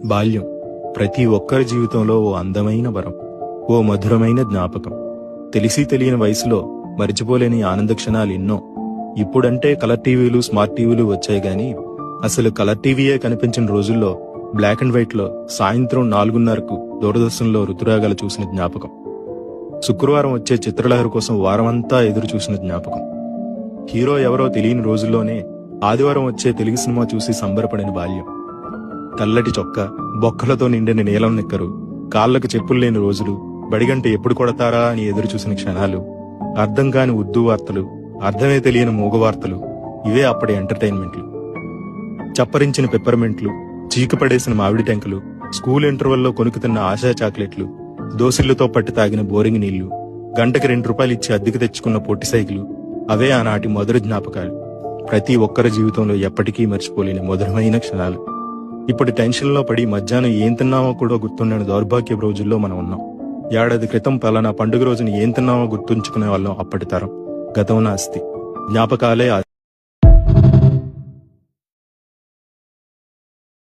బాల్యం ప్రతి ఒక్కరి జీవితంలో ఓ అందమైన వరం, ఓ మధురమైన జ్ఞాపకం. తెలిసి తెలియని వయసులో మరిచిపోలేని ఆనంద క్షణాలు ఎన్నో. ఇప్పుడంటే కలర్ టీవీలు, స్మార్ట్ టీవీలు వచ్చాయి గాని అసలు కలర్ టీవీయే కనిపించిన రోజుల్లో బ్లాక్ అండ్ వైట్ లో సాయంత్రం 4:30కు దూరదర్శన్లో ఋతురాగాలు చూసిన జ్ఞాపకం. శుక్రవారం వచ్చే చిత్రలహరి కోసం వారమంతా ఎదురు చూసిన జ్ఞాపకం. హీరో ఎవరో తెలియని రోజుల్లోనే ఆదివారం వచ్చే తెలుగు సినిమా చూసి సంబరపడిన బాల్యం. తెల్లటి చొక్క, బొక్కలతో నిండిన నీలం నిక్కరు, కాళ్లకు చెప్పులు లేని రోజులు, బడిగంట ఎప్పుడు కొడతారా అని ఎదురు చూసిన క్షణాలు, అర్థం కాని ఉర్దూ వార్తలు, అర్థమే తెలియని మూగ వార్తలు, ఇవే అప్పటి ఎంటర్టైన్మెంట్లు. చప్పరించిన పెప్పర్మెంట్లు, చీకుపడేసిన మామిడి టెంకలు, స్కూల్ ఇంటర్వెల్లో కొనుక్కుతున్న ఆశా చాక్లెట్లు, దోసిళ్లతో పట్టి తాగిన బోరింగ్ నీళ్లు, గంటకి ₹2 ఇచ్చి అద్దెకు తెచ్చుకున్న పొట్టి సైకిలు, అవే ఆనాటి మధుర జ్ఞాపకాలు. ప్రతి ఒక్కరి జీవితంలో ఎప్పటికీ మర్చిపోలేని మధురమైన క్షణాలు. ఇప్పుడు టెన్షన్లో పడి మధ్యాహ్నం ఏం తిన్నామో కూడా గుర్తుండని దౌర్భాగ్య రోజుల్లో మనం ఉన్నాం. ఏడాది క్రితం పలానా పండుగ రోజున ఏం తిన్నామో గుర్తుంచుకునే వాళ్ళం అప్పటి తరం. గతం నాస్తి, జ్ఞాపకాలే